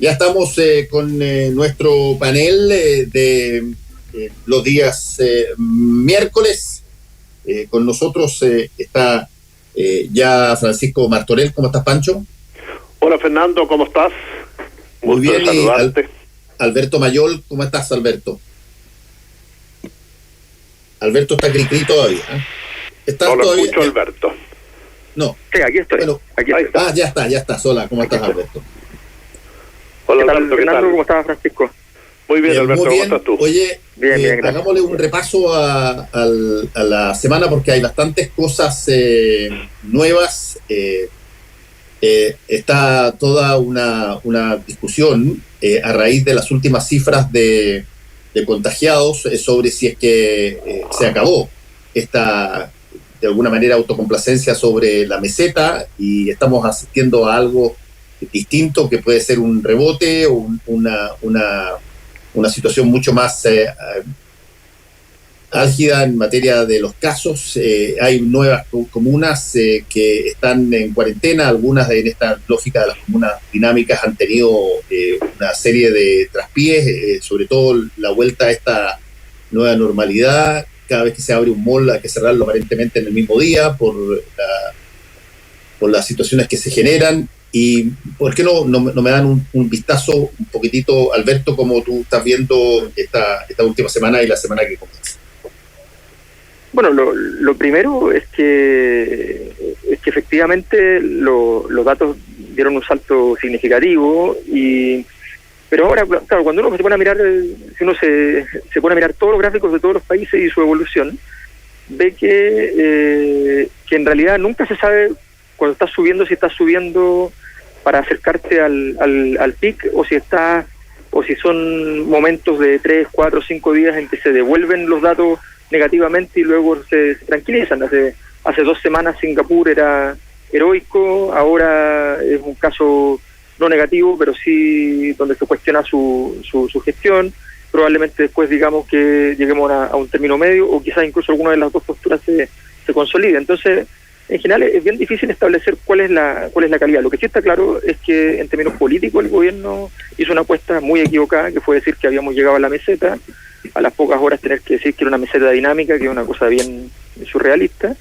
Ya estamos con nuestro panel de los días miércoles. Con nosotros está ya Francisco Martorell. ¿Cómo estás, Pancho? Hola, Fernando, ¿cómo estás? Muy bien, de saludarte. Alberto Mayol, ¿cómo estás, Alberto? Alberto está cri-cri todavía. ¿Estás no lo todavía? Escucho, Alberto. No. Sí, aquí estoy. Bueno, aquí estoy. Ya está. Hola, ¿cómo estás, Alberto? Hola, ¿Qué tal, Alberto, ¿qué Fernando? tal? ¿Cómo estás, Francisco? Muy bien, Alberto, muy bien. ¿cómo estás tú? Oye, Bien, gracias. hagámosle un repaso a la semana porque hay bastantes cosas nuevas. Está toda una discusión a raíz de las últimas cifras de contagiados sobre si es que se acabó esta, de alguna manera, autocomplacencia sobre la meseta y estamos asistiendo a algo distinto que puede ser un rebote o una situación mucho más álgida en materia de los casos. Hay nuevas comunas que están en cuarentena. Algunas en esta lógica de las comunas dinámicas han tenido una serie de traspiés, sobre todo la vuelta a esta nueva normalidad. Cada vez que se abre un mall hay que cerrarlo aparentemente en el mismo día por las situaciones que se generan. ¿Y por qué no me dan un vistazo un poquitito, Alberto, como tú estás viendo esta última semana y la semana que comienza? Bueno, lo primero es que efectivamente los datos dieron un salto significativo, pero ahora, claro, cuando uno se pone a mirar, si uno se pone a mirar todos los gráficos de todos los países y su evolución, ve que en realidad nunca se sabe cuando estás subiendo, si estás subiendo para acercarte al pic o si son momentos de 3, 4, 5 días en que se devuelven los datos negativamente y luego se tranquilizan. Hace 2 semanas Singapur era heroico, ahora es un caso no negativo, pero sí donde se cuestiona su gestión. Probablemente después digamos que lleguemos a un término medio o quizás incluso alguna de las dos posturas se consolide. Entonces, en general es bien difícil establecer cuál es la calidad. Lo que sí está claro es que en términos políticos el gobierno hizo una apuesta muy equivocada, que fue decir que habíamos llegado a la meseta, a las pocas horas tener que decir que era una meseta dinámica, que es una cosa bien surrealista.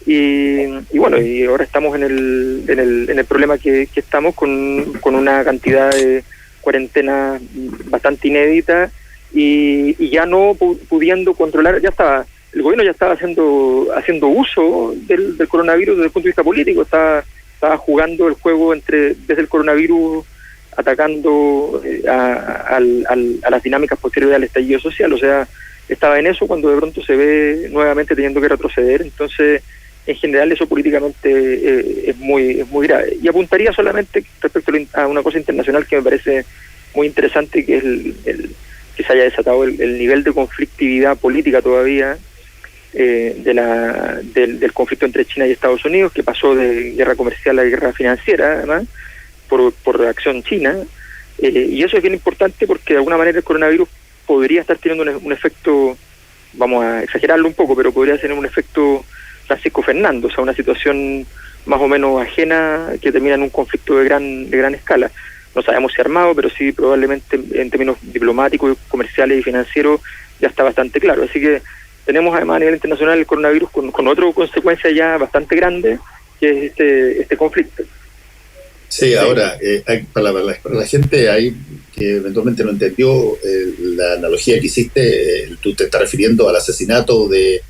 Y bueno, y ahora estamos en el problema que estamos con una cantidad de cuarentena bastante inédita y ya no pudiendo controlar, el gobierno ya estaba haciendo uso del coronavirus desde el punto de vista político, estaba jugando el juego desde el coronavirus, atacando a las dinámicas posteriores al estallido social. O sea, estaba en eso cuando de pronto se ve nuevamente teniendo que retroceder. Entonces, en general, eso políticamente es muy grave. Y apuntaría solamente respecto a una cosa internacional que me parece muy interesante, que es que se haya desatado el nivel de conflictividad política todavía del conflicto entre China y Estados Unidos, que pasó de guerra comercial a guerra financiera, además, por reacción china, y eso es bien importante porque de alguna manera el coronavirus podría estar teniendo un efecto, vamos a exagerarlo un poco, pero podría tener un efecto Francisco Fernando, o sea, una situación más o menos ajena que termina en un conflicto de gran escala. No sabemos si armado, pero sí probablemente en términos diplomáticos, comerciales y financieros ya está bastante claro. Así que tenemos además a nivel internacional el coronavirus con otra consecuencia ya bastante grande, que es este conflicto. Sí, ahora, para la gente ahí que eventualmente no entendió la analogía que hiciste, tú te estás refiriendo al asesinato de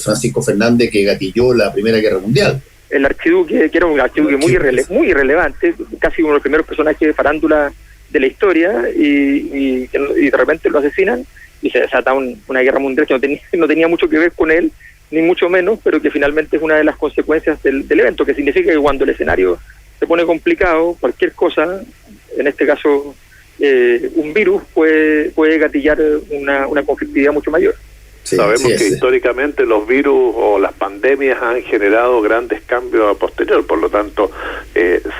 Francisco Fernández, que gatilló la Primera Guerra Mundial. El archiduque, que era un archiduque muy irrelevante, casi uno de los primeros personajes de farándula de la historia, y de repente lo asesinan y se desata una guerra mundial que no tenía mucho que ver con él, ni mucho menos, pero que finalmente es una de las consecuencias del evento, que significa que cuando el escenario se pone complicado, cualquier cosa, en este caso un virus, puede gatillar una conflictividad mucho mayor. Sí, sabemos que históricamente los virus o las pandemias han generado grandes cambios a posterior, por lo tanto,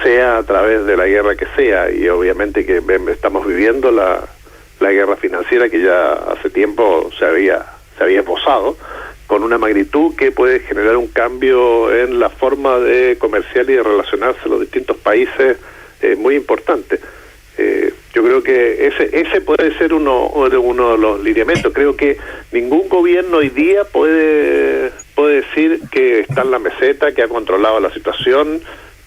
sea a través de la guerra que sea, y obviamente que estamos viviendo la guerra financiera que ya hace tiempo se había esbozado, con una magnitud que puede generar un cambio en la forma de comercial y de relacionarse a los distintos países muy importante. Yo creo que ese puede ser uno de los lineamientos. Creo que ningún gobierno hoy día puede decir que está en la meseta, que ha controlado la situación,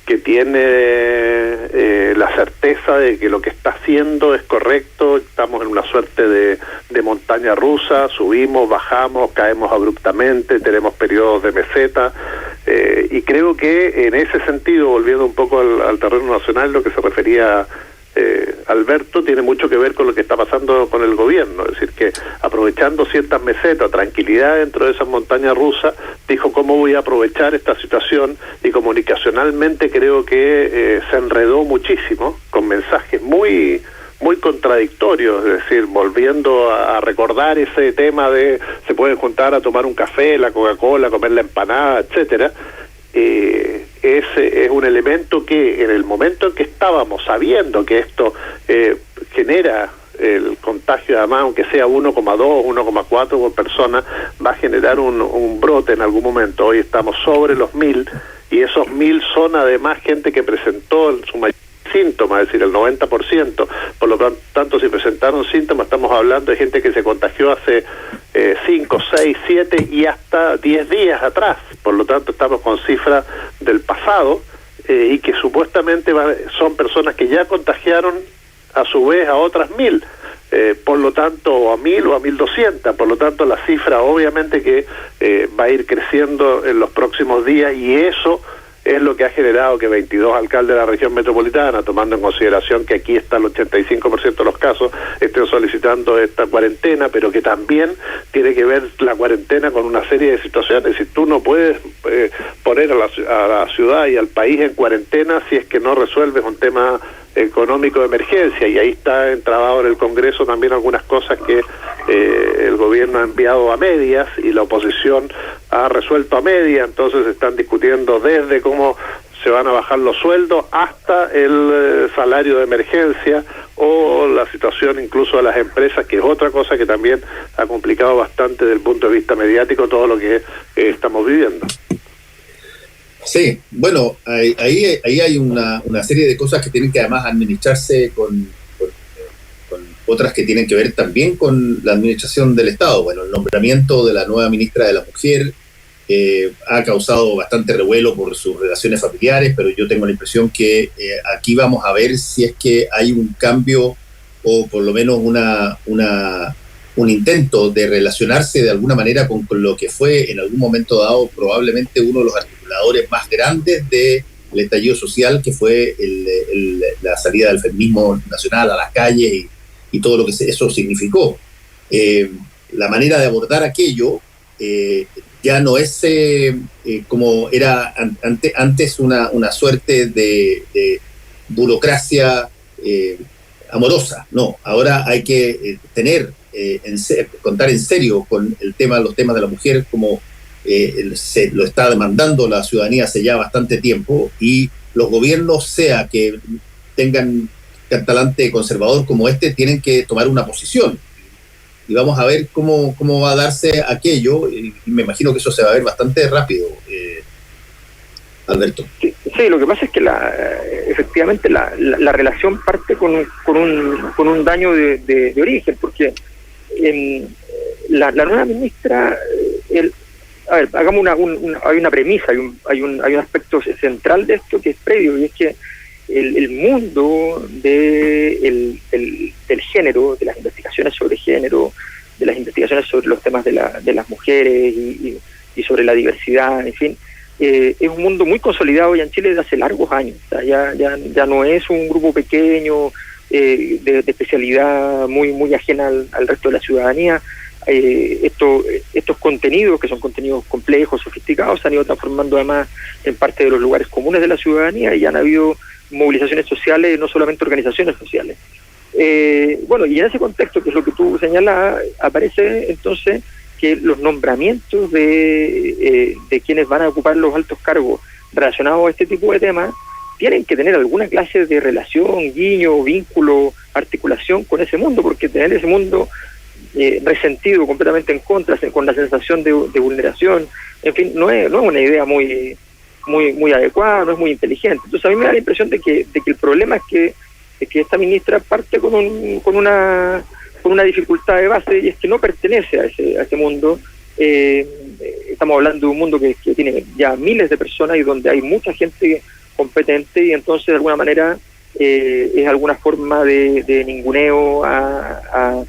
que tiene la certeza de que lo que está haciendo es correcto. Estamos en una suerte de montaña rusa, subimos, bajamos, caemos abruptamente, tenemos periodos de meseta, y creo que en ese sentido, volviendo un poco al terreno nacional, lo que se refería Alberto, tiene mucho que ver con lo que está pasando con el gobierno. Es decir, que aprovechando ciertas mesetas, tranquilidad dentro de esas montañas rusas, dijo cómo voy a aprovechar esta situación, y comunicacionalmente creo que se enredó muchísimo con mensajes muy contradictorios. Es decir, volviendo a recordar ese tema de se pueden juntar a tomar un café, la Coca-Cola, comer la empanada, etcétera. Ese es un elemento que en el momento en que estábamos sabiendo que esto genera el contagio, además aunque sea 1,2, 1,4 por persona, va a generar un brote en algún momento. Hoy estamos sobre los 1.000, y esos 1.000 son además gente que presentó en su mayoría síntomas, es decir, el 90%. Por lo tanto, si presentaron síntomas, estamos hablando de gente que se contagió hace 5, 6, 7 y hasta 10 días atrás. Por lo tanto, estamos con cifras del pasado, y que supuestamente son personas que ya contagiaron a su vez a otras 1.000, por lo tanto, o a 1.000 o a 1.200. Por lo tanto, la cifra obviamente que va a ir creciendo en los próximos días, y eso es lo que ha generado que 22 alcaldes de la región metropolitana, tomando en consideración que aquí está el 85% de los casos, estén solicitando esta cuarentena, pero que también tiene que ver la cuarentena con una serie de situaciones. Si tú no puedes poner a la ciudad y al país en cuarentena si es que no resuelves un tema económico de emergencia, y ahí está entrabado en el Congreso también algunas cosas que el gobierno ha enviado a medias y la oposición ha resuelto a medias. Entonces están discutiendo desde cómo se van a bajar los sueldos hasta el salario de emergencia, o la situación incluso de las empresas, que es otra cosa que también ha complicado bastante desde el punto de vista mediático todo lo que estamos viviendo. Sí, bueno, ahí hay una serie de cosas que tienen que además administrarse con otras que tienen que ver también con la administración del Estado. Bueno, el nombramiento de la nueva ministra de la Mujer ha causado bastante revuelo por sus relaciones familiares, pero yo tengo la impresión que aquí vamos a ver si es que hay un cambio, o por lo menos un intento de relacionarse de alguna manera con lo que fue en algún momento dado probablemente uno de los articuladores más grandes del estallido social, que fue la salida del feminismo nacional a las calles y todo lo que eso significó. La manera de abordar aquello ya no es como era antes una suerte de burocracia amorosa. No, ahora hay que contar en serio con los temas de la mujer, como se lo está demandando la ciudadanía hace ya bastante tiempo, y los gobiernos, sea que tengan talante conservador como tienen que tomar una posición. Y vamos a ver cómo va a darse aquello, y me imagino que eso se va a ver bastante rápido, Alberto. Sí, lo que pasa es que efectivamente la relación parte con un daño de origen, porque la nueva ministra, hagamos hay una premisa, hay un aspecto central de esto que es previo, y es que el mundo del género, de las investigaciones sobre género, de las investigaciones sobre los temas de las mujeres y sobre la diversidad, en fin, es un mundo muy consolidado ya en Chile desde hace largos años. O sea, ya no es un grupo pequeño de especialidad muy ajena al resto de la ciudadanía. Estos contenidos, que son contenidos complejos, sofisticados, se han ido transformando además en parte de los lugares comunes de la ciudadanía, y han habido movilizaciones sociales, no solamente organizaciones sociales. Bueno, y en ese contexto, que es lo que tú señalabas, aparece entonces que los nombramientos de quienes van a ocupar los altos cargos relacionados a este tipo de temas tienen que tener alguna clase de relación, guiño, vínculo, articulación con ese mundo, porque tener ese mundo resentido, completamente en contra, con la sensación de vulneración, en fin, no es una idea muy adecuada, no es muy inteligente. Entonces a mí me da la impresión de que el problema es que es que esta ministra parte con una dificultad de base, y es que no pertenece a ese mundo. Estamos hablando de un mundo que tiene ya miles de personas y donde hay mucha gente competente, y entonces de alguna manera es alguna forma de ninguneo a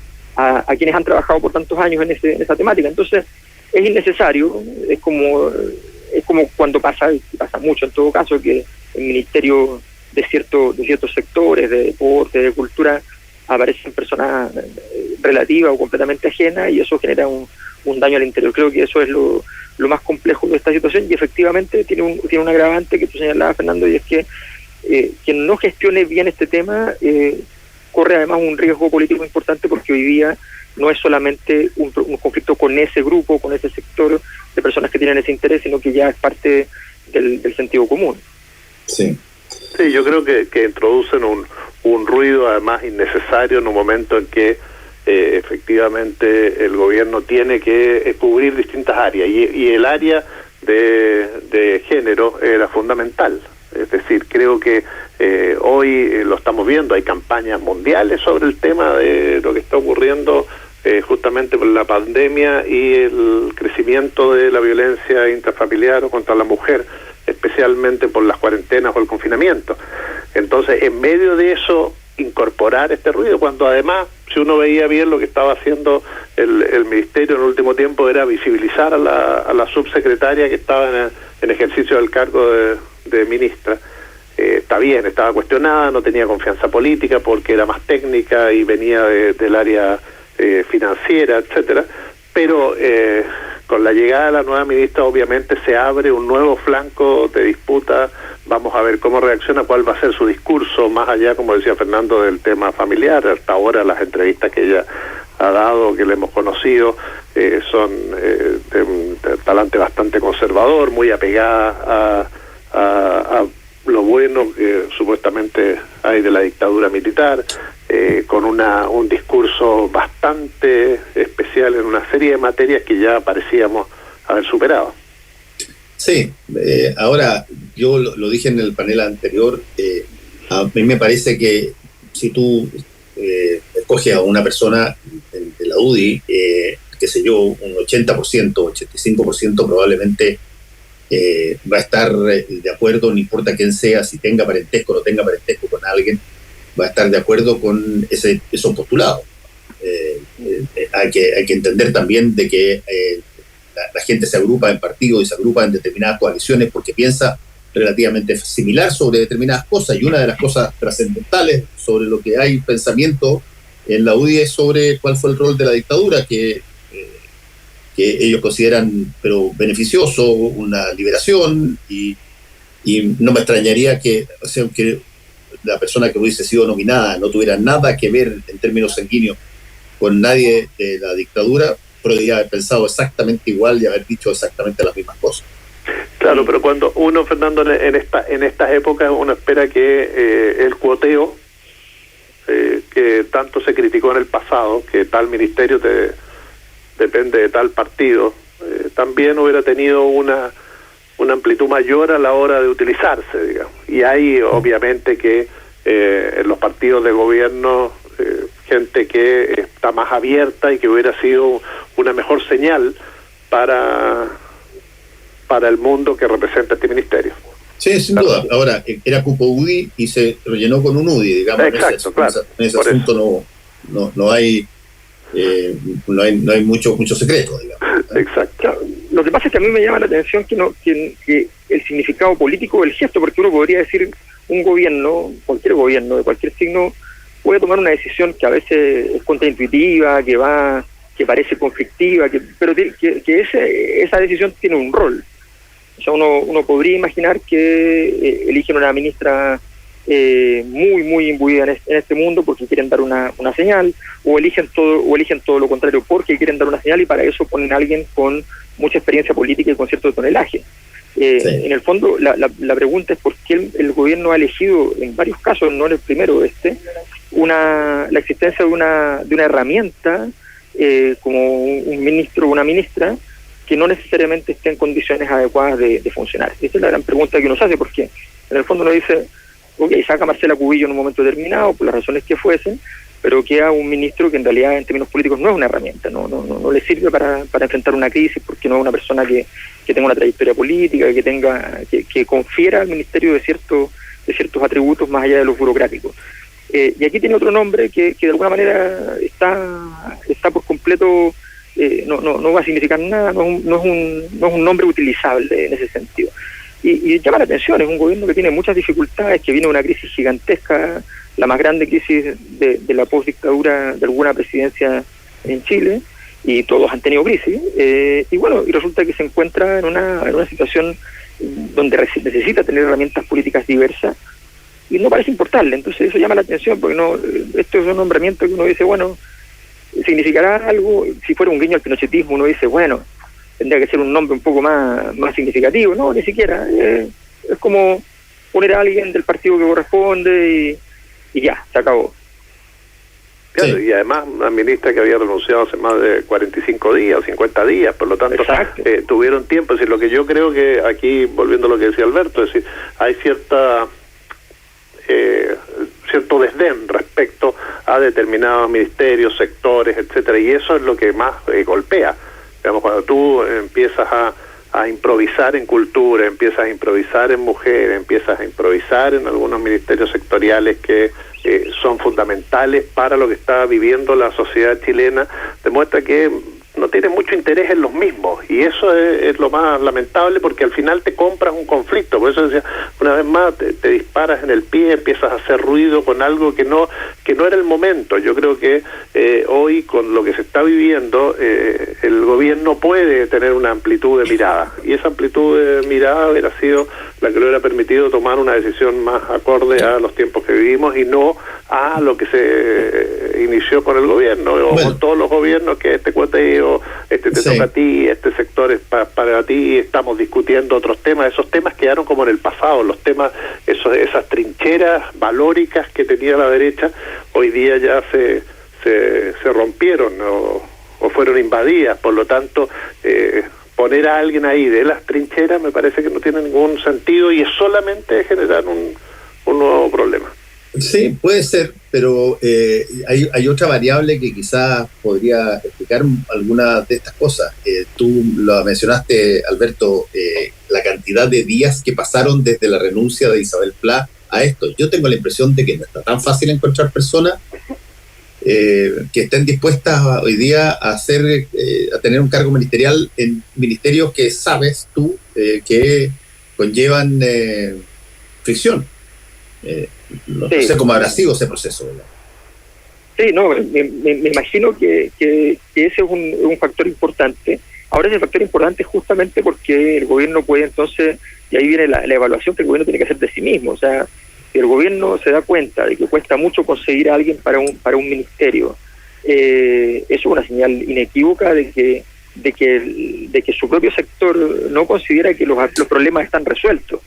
quienes han trabajado por tantos años en esa temática. Entonces es innecesario. Es como cuando pasa mucho en todo caso, que el ministerio de ciertos sectores, de deporte, de cultura, aparecen personas relativas o completamente ajenas, y eso genera un daño al interior. Creo que eso es lo más complejo de esta situación, y efectivamente tiene un agravante que tú señalabas, Fernando, y es que quien no gestione bien este tema corre además un riesgo político importante, porque hoy día no es solamente un conflicto con ese grupo, con ese sector de personas que tienen ese interés, sino que ya es parte del sentido común. Sí. Sí, yo creo que introducen un ruido además innecesario en un momento en que efectivamente el gobierno tiene que cubrir distintas áreas, y el área de género era fundamental. Es decir, creo que hoy lo estamos viendo, hay campañas mundiales sobre el tema de lo que está ocurriendo justamente por la pandemia y el crecimiento de la violencia intrafamiliar o contra la mujer, especialmente por las cuarentenas o el confinamiento. Entonces, en medio de eso, incorporar este ruido, cuando además, si uno veía bien lo que estaba haciendo el ministerio en el último tiempo, era visibilizar a la subsecretaria que estaba en ejercicio del cargo de ministra. Está bien, estaba cuestionada, no tenía confianza política porque era más técnica y venía del área financiera, etcétera, pero con la llegada de la nueva ministra obviamente se abre un nuevo flanco de disputa. Vamos a ver cómo reacciona, cuál va a ser su discurso, más allá, como decía Fernando, del tema familiar. Hasta ahora las entrevistas que ella ha dado, que le hemos conocido, son de un talante bastante conservador, muy apegada a lo bueno que supuestamente hay de la dictadura militar, con un discurso bastante especial en una serie de materias que ya parecíamos haber superado. Sí, ahora yo lo dije en el panel anterior, a mí me parece que si tú escoges a una persona de la UDI, qué sé yo, un 80%, 85% probablemente va a estar de acuerdo, no importa quién sea, si tenga parentesco o no tenga parentesco con alguien, va a estar de acuerdo con esos postulados. Hay que entender también de que la gente se agrupa en partidos y se agrupa en determinadas coaliciones porque piensa relativamente similar sobre determinadas cosas, y una de las cosas trascendentales sobre lo que hay pensamiento en la UDI es sobre cuál fue el rol de la dictadura, que ellos consideran pero beneficioso, una liberación, y no me extrañaría que, o sea, que la persona que hubiese sido nominada no tuviera nada que ver en términos sanguíneos con nadie de la dictadura, podría haber pensado exactamente igual y haber dicho exactamente las mismas cosas. Claro, pero cuando uno, Fernando, en estas épocas uno espera que el cuoteo que tanto se criticó en el pasado, que tal ministerio depende de tal partido, también hubiera tenido una amplitud mayor a la hora de utilizarse, digamos. Y hay obviamente que en los partidos de gobierno gente que está más abierta y que hubiera sido una mejor señal para el mundo que representa este ministerio. Sí, sin duda. Ahora, era cupo UDI y se rellenó con un UDI, digamos. Exacto, claro. En ese asunto no hay mucho secreto, digamos. Exacto. Lo que pasa es que a mí me llama la atención que el significado político del gesto, porque uno podría decir, un gobierno, cualquier gobierno de cualquier signo, puede tomar una decisión que a veces es contraintuitiva, que parece conflictiva, pero que esa decisión tiene un rol. O sea, uno podría imaginar que eligen una ministra muy, muy imbuida en este mundo porque quieren dar una señal, o eligen todo lo contrario porque quieren dar una señal, y para eso ponen a alguien con mucha experiencia política y con cierto tonelaje. Sí. En el fondo, la pregunta es por qué el gobierno ha elegido, en varios casos, no en el primero la existencia de una herramienta como un ministro o una ministra que no necesariamente esté en condiciones adecuadas de funcionar. Esa es la gran pregunta que uno se hace, porque en el fondo uno dice, saca a Marcela Cubillo en un momento determinado, por las razones que fuesen, pero queda un ministro que en realidad en términos políticos no es una herramienta, no le sirve para enfrentar una crisis, porque no es una persona que tenga una trayectoria política, que confiera al ministerio de ciertos atributos más allá de los burocráticos. Y aquí tiene otro nombre que de alguna manera está por completo, no va a significar nada, no es un nombre utilizable en ese sentido. Y llama la atención, es un gobierno que tiene muchas dificultades, que viene de una crisis gigantesca, la más grande crisis de la postdictadura de alguna presidencia en Chile, y todos han tenido crisis, y resulta que se encuentra en una situación donde necesita tener herramientas políticas diversas, y no parece importarle. Entonces eso llama la atención, porque esto es un nombramiento que uno dice, bueno, significará algo. Si fuera un guiño al pinochetismo, uno dice, bueno, tendría que ser un nombre un poco más significativo. No, ni siquiera, es como poner a alguien del partido que corresponde y ya, se acabó. Claro, sí. Y además una ministra que había renunciado hace más de 45 días o 50 días, por lo tanto tuvieron tiempo. Es decir, lo que yo creo que aquí, volviendo a lo que decía Alberto, es decir, hay cierto desdén respecto a determinados ministerios, sectores, etcétera, y eso es lo que más golpea. Digamos, cuando tú empiezas a improvisar en cultura, empiezas a improvisar en mujeres, empiezas a improvisar en algunos ministerios sectoriales que son fundamentales para lo que está viviendo la sociedad chilena, demuestra que no tiene mucho interés en los mismos, y eso es lo más lamentable, porque al final te compras un conflicto. Por eso decía, una vez más te disparas en el pie, empiezas a hacer ruido con algo que no era el momento. Yo creo que hoy, con lo que se está viviendo, el gobierno puede tener una amplitud de mirada, y esa amplitud de mirada hubiera sido la que le hubiera permitido tomar una decisión más acorde a los tiempos que vivimos, y no a lo que se inició con el gobierno, o con todos los gobiernos, que este cuateo, te toca a ti, este sector es para ti, estamos discutiendo otros temas. Esos temas quedaron como en el pasado, los temas, esas trincheras valóricas que tenía la derecha, hoy día ya se rompieron o fueron invadidas. Por lo tanto, poner a alguien ahí de las trincheras me parece que no tiene ningún sentido, y es solamente generar un nuevo problema. Sí, puede ser, pero hay otra variable que quizás podría explicar algunas de estas cosas. Tú lo mencionaste, Alberto, la cantidad de días que pasaron desde la renuncia de Isabel Pla a esto. Yo tengo la impresión de que no está tan fácil encontrar personas que estén dispuestas hoy día a tener un cargo ministerial en ministerios que sabes tú que conllevan fricción. No sé cómo habrá sido ese proceso, ¿verdad? Sí, me imagino que ese es un factor importante. Ahora ese factor importante es justamente porque el gobierno puede entonces, y ahí viene la evaluación que el gobierno tiene que hacer de sí mismo. O sea, si el gobierno se da cuenta de que cuesta mucho conseguir a alguien para un ministerio, eso es una señal inequívoca de que su propio sector no considera que los problemas están resueltos,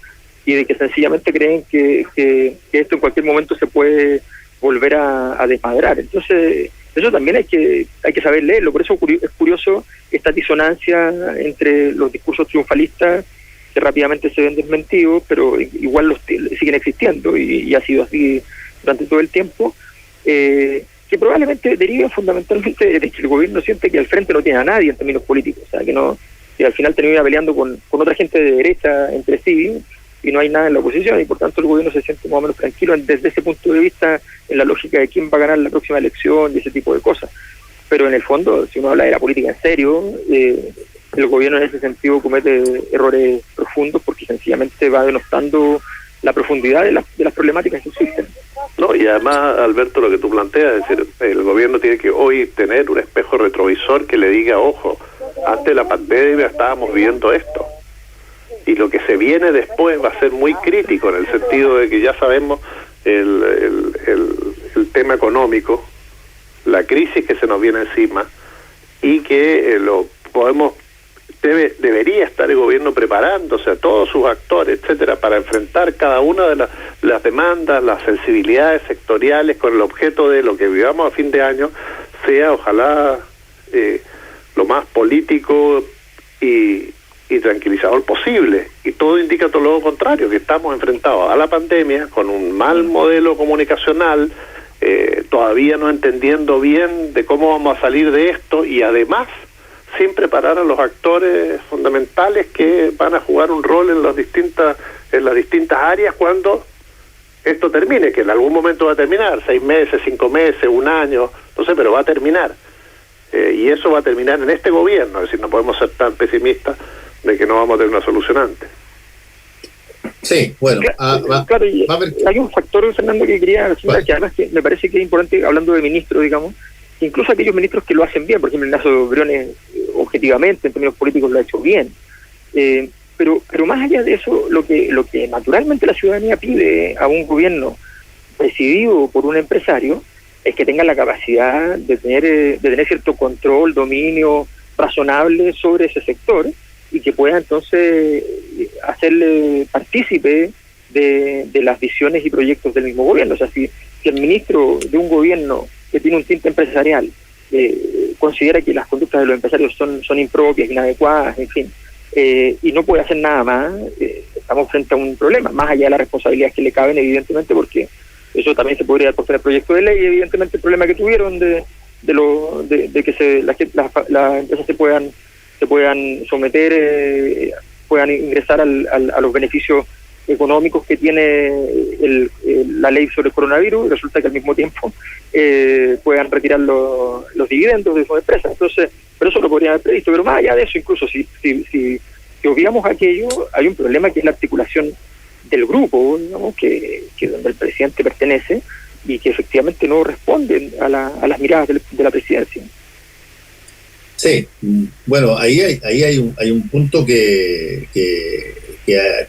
y de que sencillamente creen que esto en cualquier momento se puede volver a desmadrar. Entonces, eso también hay que saber leerlo. Por eso es curioso esta disonancia entre los discursos triunfalistas, que rápidamente se ven desmentidos, pero igual siguen existiendo, y ha sido así durante todo el tiempo, que probablemente deriven fundamentalmente de que el gobierno siente que al frente no tiene a nadie en términos políticos. O sea, que al final termina peleando con otra gente de derecha entre sí, y no hay nada en la oposición, y por tanto el gobierno se siente más o menos tranquilo desde ese punto de vista, en la lógica de quién va a ganar la próxima elección y ese tipo de cosas. Pero en el fondo, si uno habla de la política en serio, el gobierno en ese sentido comete errores profundos, porque sencillamente va denostando la profundidad de las problemáticas que existen. No, y además, Alberto, lo que tú planteas, es decir, el gobierno tiene que hoy tener un espejo retrovisor que le diga, ojo, antes de la pandemia estábamos viendo esto, y lo que se viene después va a ser muy crítico, en el sentido de que ya sabemos el tema económico, la crisis que se nos viene encima, y que debería estar el gobierno preparándose a todos sus actores, etcétera, para enfrentar cada una de las demandas, las sensibilidades sectoriales, con el objeto de lo que vivamos a fin de año sea, ojalá, lo más político y y tranquilizador posible, y todo indica todo lo contrario, que estamos enfrentados a la pandemia con un mal modelo comunicacional, todavía no entendiendo bien de cómo vamos a salir de esto, y además sin preparar a los actores fundamentales que van a jugar un rol en las distintas áreas cuando esto termine, que en algún momento va a terminar, 6 meses, 5 meses, 1 año, no sé, pero va a terminar. Y eso va a terminar en este gobierno, es decir, no podemos ser tan pesimistas de que no vamos a tener una solución antes. Sí, bueno. Claro, hay un factor, Fernando, que quería decir, que además que me parece que es importante, hablando de ministros, digamos, incluso aquellos ministros que lo hacen bien, por ejemplo, Ignacio Briones, objetivamente, en términos políticos, lo ha hecho bien. Pero más allá de eso, lo que naturalmente la ciudadanía pide a un gobierno presidido por un empresario es que tenga la capacidad de tener cierto control, dominio razonable sobre ese sector, y que pueda entonces hacerle partícipe de las visiones y proyectos del mismo gobierno. O sea, si el ministro de un gobierno que tiene un tinte empresarial considera que las conductas de los empresarios son impropias, inadecuadas, en fin, y no puede hacer nada más, estamos frente a un problema, más allá de las responsabilidades que le caben, evidentemente, porque eso también se podría posponer el proyecto de ley, evidentemente el problema que tuvieron de que las empresas se puedan someter, puedan ingresar a los beneficios económicos que tiene la ley sobre el coronavirus, y resulta que al mismo tiempo puedan retirar los dividendos de sus empresas. Entonces, pero eso lo podrían haber previsto. Pero más allá de eso, incluso si obviamos aquello, hay un problema que es la articulación del grupo, digamos, que donde el presidente pertenece, y que efectivamente no responden a las miradas de la presidencia. Sí, bueno, ahí hay un punto que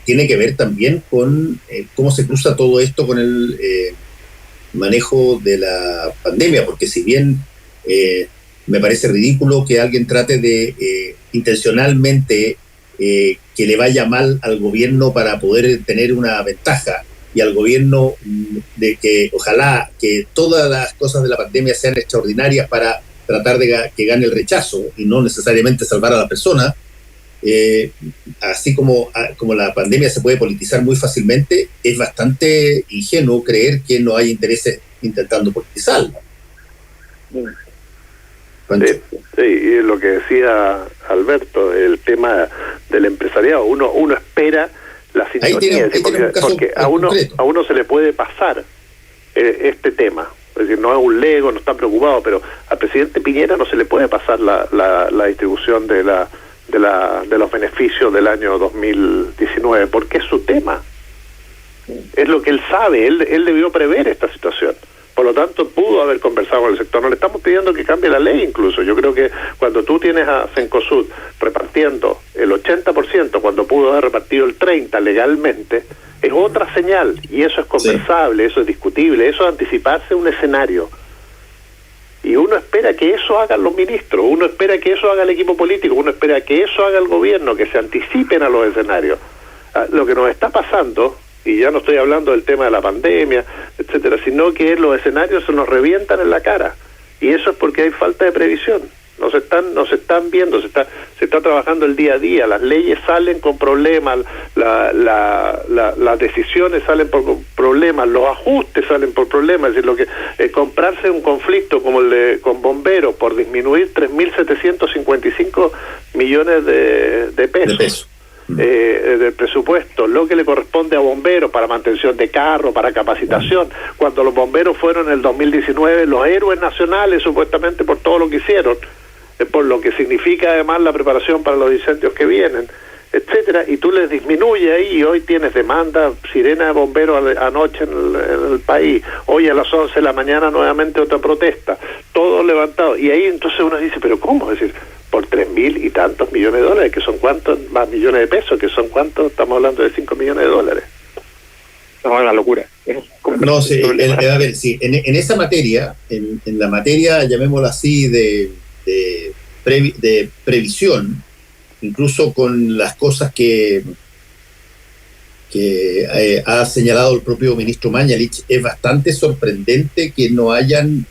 tiene que ver también con cómo se cruza todo esto con el manejo de la pandemia, porque si bien me parece ridículo que alguien trate de intencionalmente que le vaya mal al gobierno para poder tener una ventaja, y al gobierno de que ojalá que todas las cosas de la pandemia sean extraordinarias para tratar de que gane el rechazo y no necesariamente salvar a la persona, así como la pandemia se puede politizar muy fácilmente, es bastante ingenuo creer que no hay intereses intentando politizarla. Sí, y lo que decía Alberto, el tema del empresariado, uno espera la sintonía, porque a uno se le puede pasar este tema. Es decir, no es un lego, no está preocupado, pero al presidente Piñera no se le puede pasar la distribución de los beneficios del año 2019, porque es su tema. Es lo que él sabe, él debió prever esta situación. Por lo tanto, pudo haber conversado con el sector. No le estamos pidiendo que cambie la ley incluso. Yo creo que cuando tú tienes a Cencosud repartiendo el 80%, cuando pudo haber repartido el 30% legalmente, es otra señal, y eso es conversable, sí. Eso es discutible, eso es anticiparse un escenario. Y uno espera que eso hagan los ministros, uno espera que eso haga el equipo político, uno espera que eso haga el gobierno, que se anticipen a los escenarios. Lo que nos está pasando, y ya no estoy hablando del tema de la pandemia, etcétera, sino que los escenarios se nos revientan en la cara, y eso es porque hay falta de previsión. Nos están viendo, se está trabajando el día a día, las leyes salen con problemas, las decisiones salen por problemas, los ajustes salen por problemas. Es decir, lo que comprarse un conflicto como el con bomberos por disminuir 3.755 millones de pesos. Del presupuesto, lo que le corresponde a bomberos para mantención de carros, para capacitación, cuando los bomberos fueron en el 2019 los héroes nacionales supuestamente por todo lo que hicieron, por lo que significa además la preparación para los incendios que vienen, etcétera, y tú les disminuyes ahí, y hoy tienes demanda, sirena de bomberos anoche en el país, hoy a las 11 de la mañana nuevamente otra protesta, todo levantado, y ahí entonces uno dice, pero ¿cómo? Es decir, por 3.000 y tantos millones de dólares, que son cuántos, más millones de pesos, que son cuántos, estamos hablando de 5 millones de dólares. No, es una locura. No, sí, a ver, sí, en esa materia, en la materia, llamémosla así, de previsión, incluso con las cosas que ha señalado el propio ministro Mañalich, es bastante sorprendente que no hayan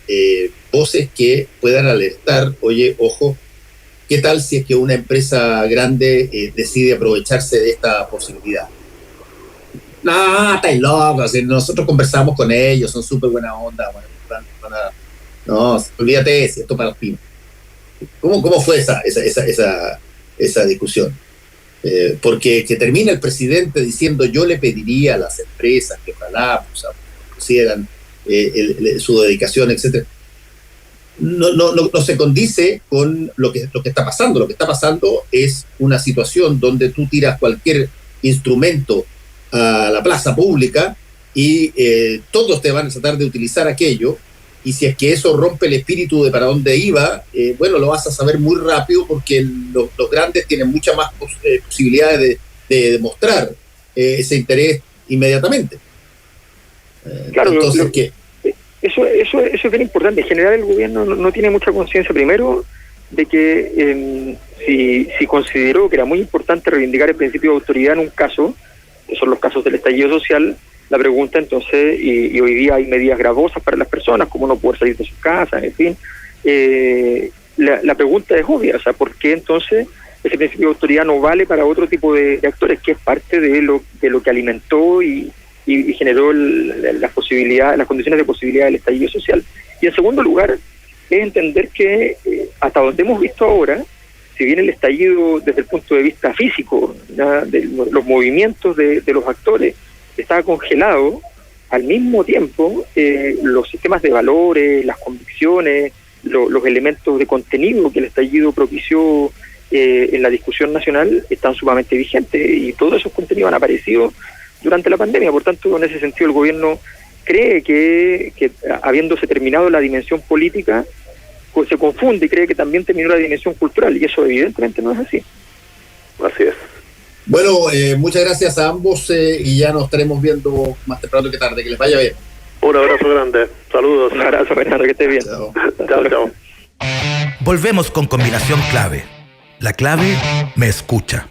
voces que puedan alertar, oye, ojo, ¿qué tal si es que una empresa grande decide aprovecharse de esta posibilidad? No, estáis locos, nosotros conversamos con ellos, son súper buena onda, no, olvídate, esto para los pymes. ¿Cómo fue esa discusión? Porque que termine el presidente diciendo yo le pediría a las empresas que ojalá pusieran su dedicación, etcétera. No se condice con lo que está pasando. Lo que está pasando es una situación donde tú tiras cualquier instrumento a la plaza pública y todos te van a tratar de utilizar aquello, y si es que eso rompe el espíritu de para dónde iba, lo vas a saber muy rápido, porque los grandes tienen muchas más posibilidades de demostrar ese interés inmediatamente. Claro, entonces, eso es bien importante. En general el gobierno no tiene mucha conciencia, primero, de que si consideró que era muy importante reivindicar el principio de autoridad en un caso, que son los casos del estallido social, la pregunta entonces, y hoy día hay medidas gravosas para las personas, como no poder salir de sus casas, en fin, la pregunta es obvia, o sea, ¿por qué entonces ese principio de autoridad no vale para otro tipo de actores, que es parte de lo que alimentó y generó las condiciones de posibilidad del estallido social? Y en segundo lugar, es entender que hasta donde hemos visto ahora, si bien el estallido desde el punto de vista físico, de los movimientos de los actores, estaba congelado, al mismo tiempo los sistemas de valores, las convicciones, los elementos de contenido que el estallido propició en la discusión nacional están sumamente vigentes, y todos esos contenidos han aparecido durante la pandemia. Por tanto, en ese sentido el gobierno cree que habiéndose terminado la dimensión política, pues se confunde y cree que también terminó la dimensión cultural, y eso evidentemente no es así. Así es. Bueno, muchas gracias a ambos y ya nos estaremos viendo más temprano que tarde. Que les vaya bien. Un abrazo grande. Saludos. Un abrazo, Fernando, que estés bien. Chao. Chao. Volvemos con Combinación Clave. La clave me escucha.